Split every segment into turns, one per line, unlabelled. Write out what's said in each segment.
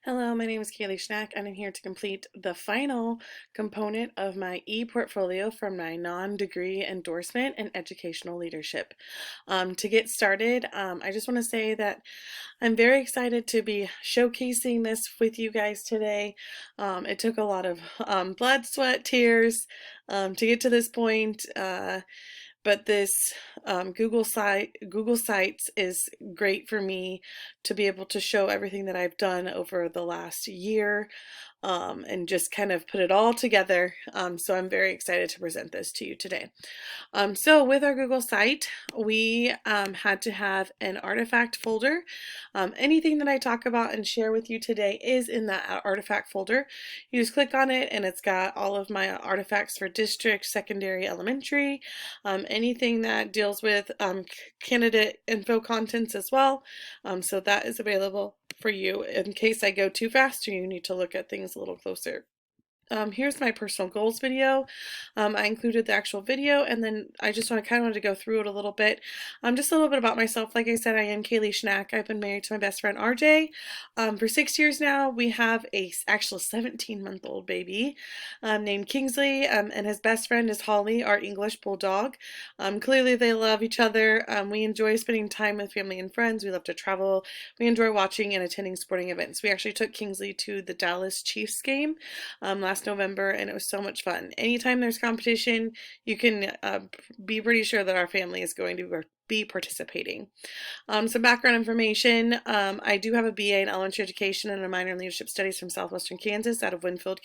Hello, my name is Schnack, and I'm here to complete the final component of my e-portfolio from my non-degree endorsement in educational leadership. To get started, I just want to say that I'm very excited to be showcasing this with you guys today. It took a lot of blood, sweat, tears to get to this point. But this Google Sites is great for me to be able to show everything that I've done over the last year, and just kind of put it all together. So I'm very excited to present this to you today. So with our Google site, we had to have an artifact folder. Anything that I talk about and share with you today is in that artifact folder. You just click on it and it's got all of my artifacts for district, secondary, elementary, anything that deals with candidate info contents as well. So that is available for you in case I go too fast or you need to look at things a little closer. Here's my personal goals video. I included the actual video, and then I just wanted to go through it a little bit. Just a little bit about myself. Like I said, I am Kaylee Schnack. I've been married to my best friend RJ for 6 years now. We have a actual 17-month-old baby named Kingsley, and his best friend is Holly, our English bulldog. Clearly, they love each other. We enjoy spending time with family and friends. We love to travel. We enjoy watching and attending sporting events. We actually took Kingsley to the Dallas Chiefs game last November, and it was so much fun. Anytime there's competition, you can be pretty sure that our family is going to be participating. Some background information. I do have a BA in elementary education and a minor in leadership studies from Southwestern Kansas out of Winfield,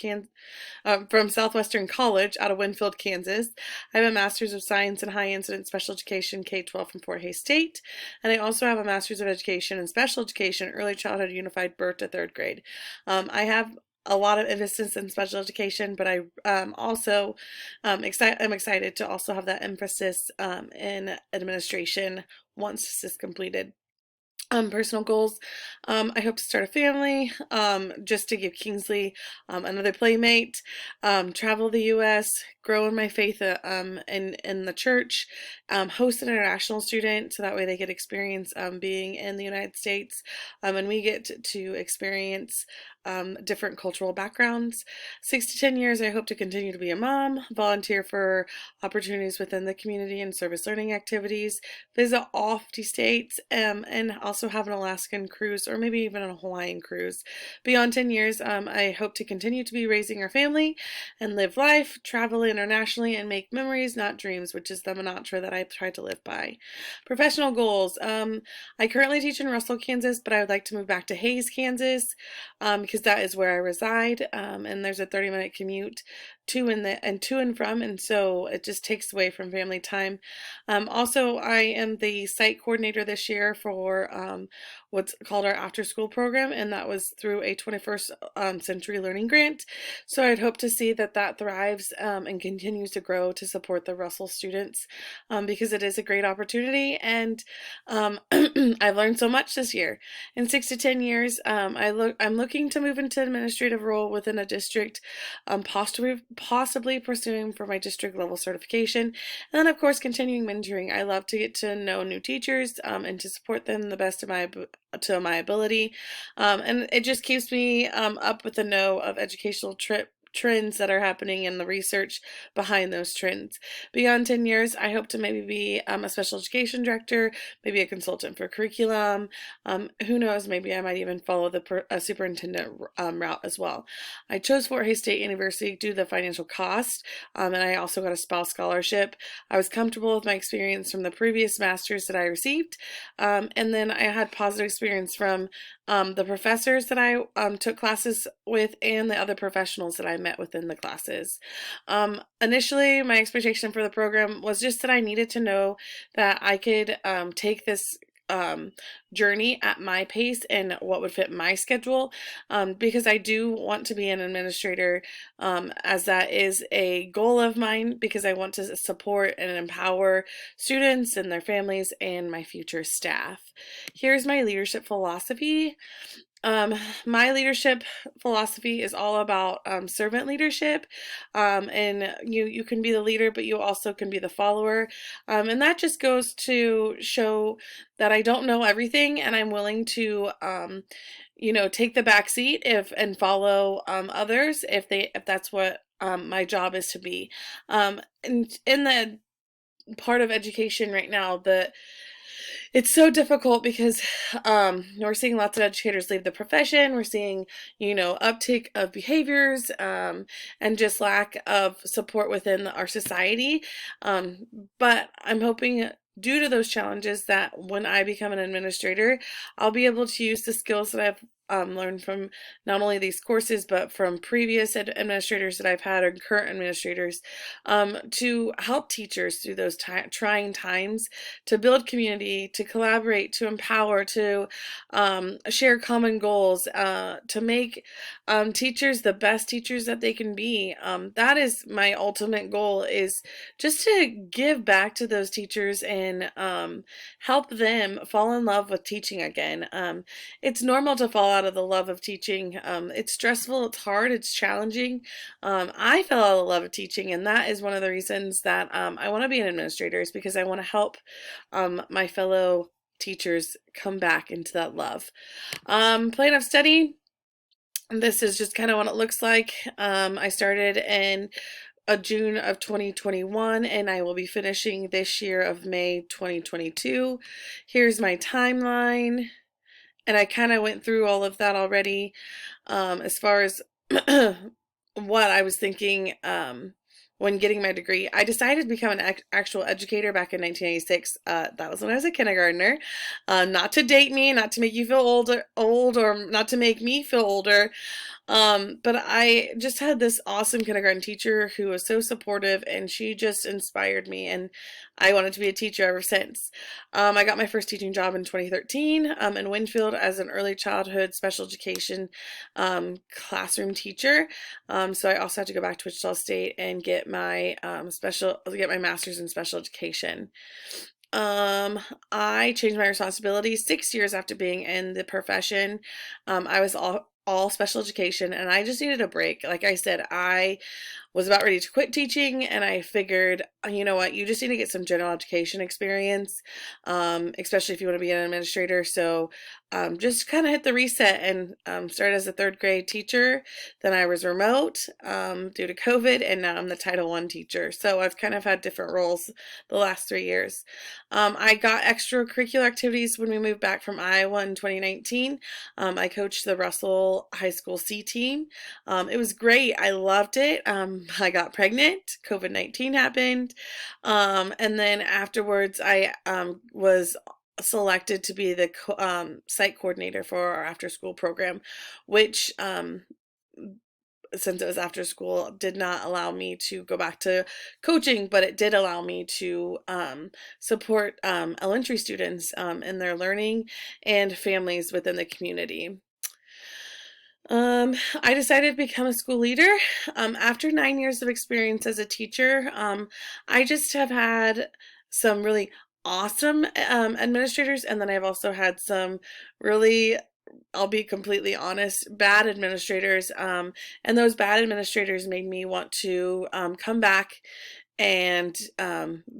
from Southwestern College out of Winfield, Kansas. I have a master's of science in high incident special education K-12 from Fort Hays State, and I also have a master's of education in special education early childhood unified birth to third grade. I have a lot of emphasis in special education, but I also am excited to also have that emphasis in administration once this is completed. Personal goals. I hope to start a family, just to give Kingsley another playmate, travel the U.S., grow in my faith in the church, host an international student so that way they get experience being in the United States, and we get to experience different cultural backgrounds. 6 to 10 years, I hope to continue to be a mom, volunteer for opportunities within the community and service learning activities, visit all 50 states, and also have an Alaskan cruise or maybe even a Hawaiian cruise. Beyond 10 years, I hope to continue to be raising our family and live life, travel internationally, and make memories, not dreams, which is the mantra that I've tried to live by. Professional goals. I currently teach in Russell, Kansas, but I would like to move back to Hays, Kansas, because that is where I reside, and there's a 30-minute commute to and from, and so it just takes away from family time. Also, I am the site coordinator this year for what's called our after school program, and that was through a 21st century learning grant. So I'd hope to see that thrives and continues to grow to support the Russell students, because it is a great opportunity, and I've learned so much this year. In 6 to 10 years, I'm looking to move into an administrative role within a district, possibly pursuing for my district level certification, and then of course continuing mentoring. I love to get to know new teachers and to support them the best of my ability, and it just keeps me up with the know of educational trends that are happening and the research behind those trends. Beyond 10 years, I hope to maybe be a special education director, maybe a consultant for curriculum. Who knows, maybe I might even follow the superintendent route as well. I chose Fort Hays State University due to the financial cost, and I also got a spouse scholarship. I was comfortable with my experience from the previous masters that I received, and then I had positive experience from the professors that I took classes with and the other professionals that I met within the classes. Initially, my expectation for the program was just that I needed to know that I could take this journey at my pace and what would fit my schedule, because I do want to be an administrator, as that is a goal of mine, because I want to support and empower students and their families and my future staff. Here's my leadership philosophy. My leadership philosophy is all about servant leadership, and you can be the leader, but you also can be the follower, and that just goes to show that I don't know everything, and I'm willing to take the back seat and follow others if that's what my job is to be. And in the part of education right now, it's so difficult because we're seeing lots of educators leave the profession. We're seeing, uptick of behaviors and just lack of support within our society. But I'm hoping, due to those challenges, that when I become an administrator, I'll be able to use the skills that I've learned from not only these courses, but from previous administrators that I've had, or current administrators, to help teachers through those trying times, to build community, to collaborate, to empower, to share common goals, to make teachers the best teachers that they can be. That is my ultimate goal, is just to give back to those teachers and help them fall in love with teaching again. It's normal to fall out of the love of teaching. It's stressful, it's hard, it's challenging. I fell out of the love of teaching, and that is one of the reasons that I want to be an administrator, is because I want to help my fellow teachers come back into that love. Plan of study. This is just kind of what it looks like. I started in June of 2021, and I will be finishing this year of May 2022. Here's my timeline, and I kind of went through all of that already, as far as what I was thinking when getting my degree. I decided to become an actual educator back in 1986. That was when I was a kindergartner. Not to date me, not to make you feel old, or not to make me feel older. But I just had this awesome kindergarten teacher who was so supportive, and she just inspired me, and I wanted to be a teacher ever since. I got my first teaching job in 2013 in Winfield as an early childhood special education classroom teacher. So I also had to go back to Wichita State and get my master's in special education. I changed my responsibilities 6 years after being in the profession. I was all special education, and I just needed a break. Like I said, I was about ready to quit teaching, and I figured, you know what, you just need to get some general education experience, especially if you want to be an administrator. So just kind of hit the reset and started as a third grade teacher. Then I was remote due to COVID, and now I'm the Title I teacher. So I've kind of had different roles the last 3 years. I got extracurricular activities when we moved back from Iowa in 2019. I coached the Russell High School C team. It was great. I loved it. I got pregnant. COVID-19 happened. And then afterwards, I was selected to be the site coordinator for our after school program, which since it was after school, did not allow me to go back to coaching, but it did allow me to support elementary students in their learning and families within the community. I decided to become a school leader. After 9 years of experience as a teacher, I just have had some really awesome administrators, and then I've also had some really, I'll be completely honest, bad administrators. And those bad administrators made me want to come back and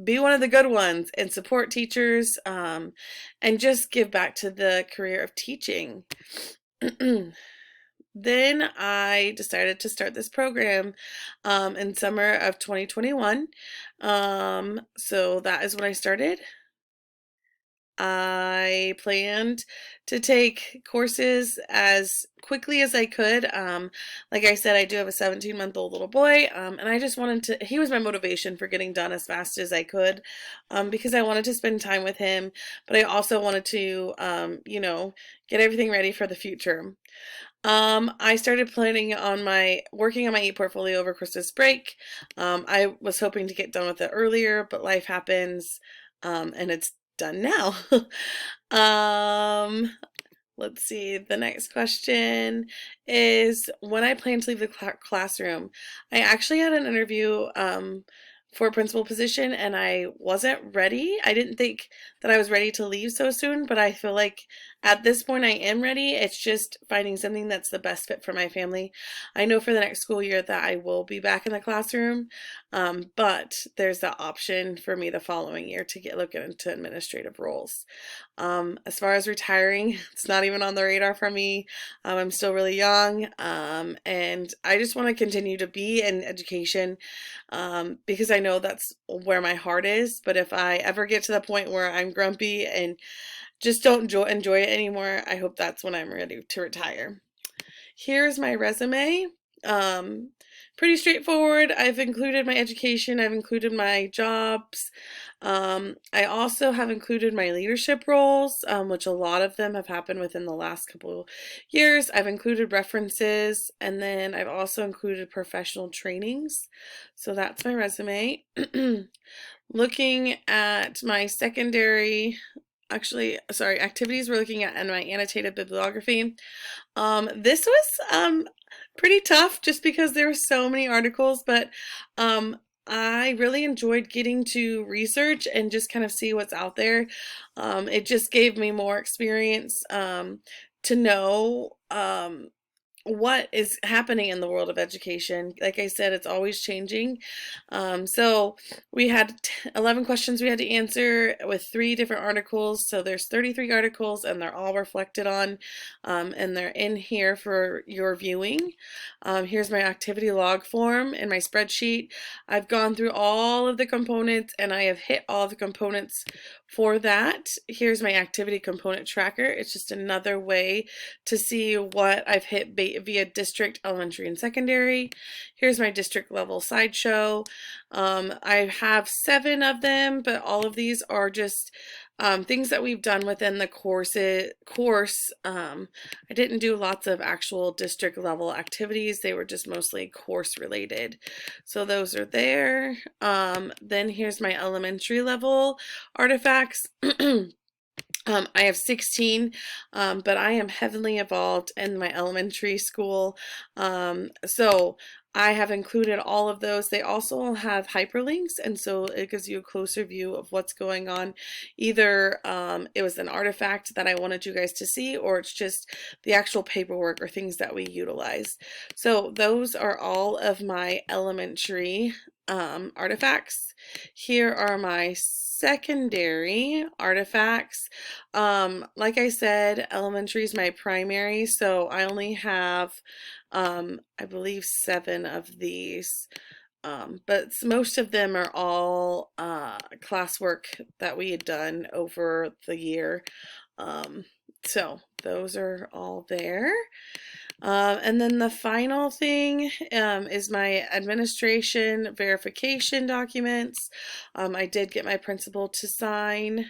be one of the good ones and support teachers, and just give back to the career of teaching. Then I decided to start this program in summer of 2021. So that is when I started. I planned to take courses as quickly as I could. Like I said, I do have a 17-month-old little boy, and I just wanted to, he was my motivation for getting done as fast as I could, because I wanted to spend time with him, but I also wanted to, get everything ready for the future. I started working on my e-portfolio over Christmas break. I was hoping to get done with it earlier, but life happens, and it's done now. Let's see. The next question is, when I plan to leave the classroom. I actually had an interview for a principal position, and I wasn't ready. I didn't think that I was ready to leave so soon, but I feel like At this point, I am ready. It's just finding something that's the best fit for my family. I know for the next school year that I will be back in the classroom, but there's the option for me the following year to get looking into administrative roles. As far as retiring, it's not even on the radar for me. I'm still really young, and I just want to continue to be in education because I know that's where my heart is. But if I ever get to the point where I'm grumpy and just don't enjoy it anymore, I hope that's when I'm ready to retire. Here's my resume. Um, Pretty straightforward. I've included my education, I've included my jobs. I also have included my leadership roles, which a lot of them have happened within the last couple years. I've included references, and then I've also included professional trainings. So that's my resume. Looking at my secondary, actually, sorry, activities we're looking at in my annotated bibliography. This was pretty tough just because there were so many articles, but I really enjoyed getting to research and just kind of see what's out there. It just gave me more experience to know what is happening in the world of education. Like I said, it's always changing. So we had 11 questions we had to answer with 3 different articles. So there's 33 articles, and they're all reflected on, and they're in here for your viewing. Here's my activity log form in my spreadsheet. I've gone through all of the components, and I have hit all of the components for that. Here's my activity component tracker. It's just another way to see what I've hit via district, elementary, and secondary. Here's my district level Sideshow. I have 7 of them, but all of these are just things that we've done within the course. I didn't do lots of actual district level activities. They were just mostly course related. So those are there. Then here's my elementary level artifacts. I have 16, but I am heavily involved in my elementary school. So I have included all of those. They also have hyperlinks, and so it gives you a closer view of what's going on. Either it was an artifact that I wanted you guys to see, or it's just the actual paperwork or things that we utilize. So those are all of my elementary artifacts. Here are my secondary artifacts. Like I said, elementary is my primary, so I only have, I believe 7 of these. But most of them are all classwork that we had done over the year. So those are all there. And then the final thing is my administration verification documents. I did get my principal to sign,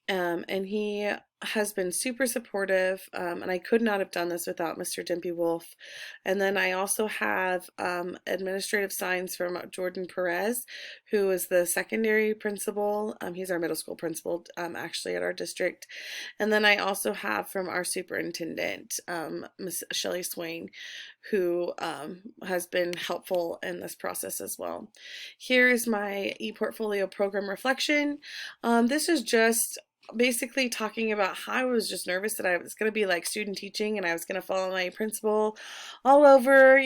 and he has been super supportive, and I could not have done this without Mr. Dimpy Wolf. And then I also have administrative signs from Jordan Perez, who is the secondary principal. He's our middle school principal, actually, at our district. And then I also have from our superintendent, Miss Shelley Swain, who has been helpful in this process as well. Here is my ePortfolio program reflection. This is just basically talking about how I was just nervous that I was going to be like student teaching and I was going to follow my principal all over,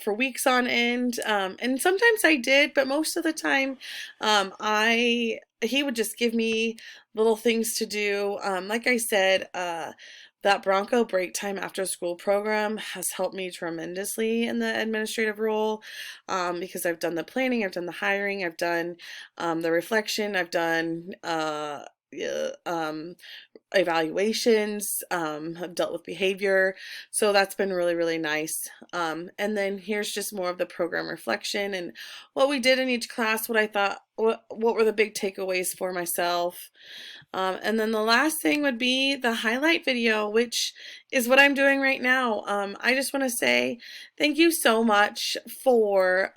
for weeks on end. And sometimes I did, but most of the time, he would just give me little things to do. Like I said, that Bronco break time after school program has helped me tremendously in the administrative role, because I've done the planning, I've done the hiring, I've done the reflection, I've done evaluations, have dealt with behavior. So that's been really, really nice. And then here's just more of the program reflection and what we did in each class, what I thought, what were the big takeaways for myself. And then the last thing would be the highlight video, which is what I'm doing right now. I just want to say thank you so much for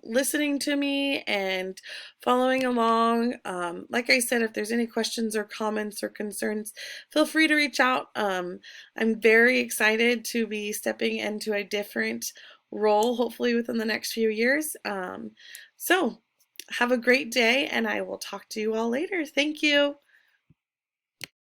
listening to me and following along. Like I said, if there's any questions or comments or concerns, feel free to reach out. I'm very excited to be stepping into a different role, hopefully within the next few years. So have a great day, and I will talk to you all later. Thank you.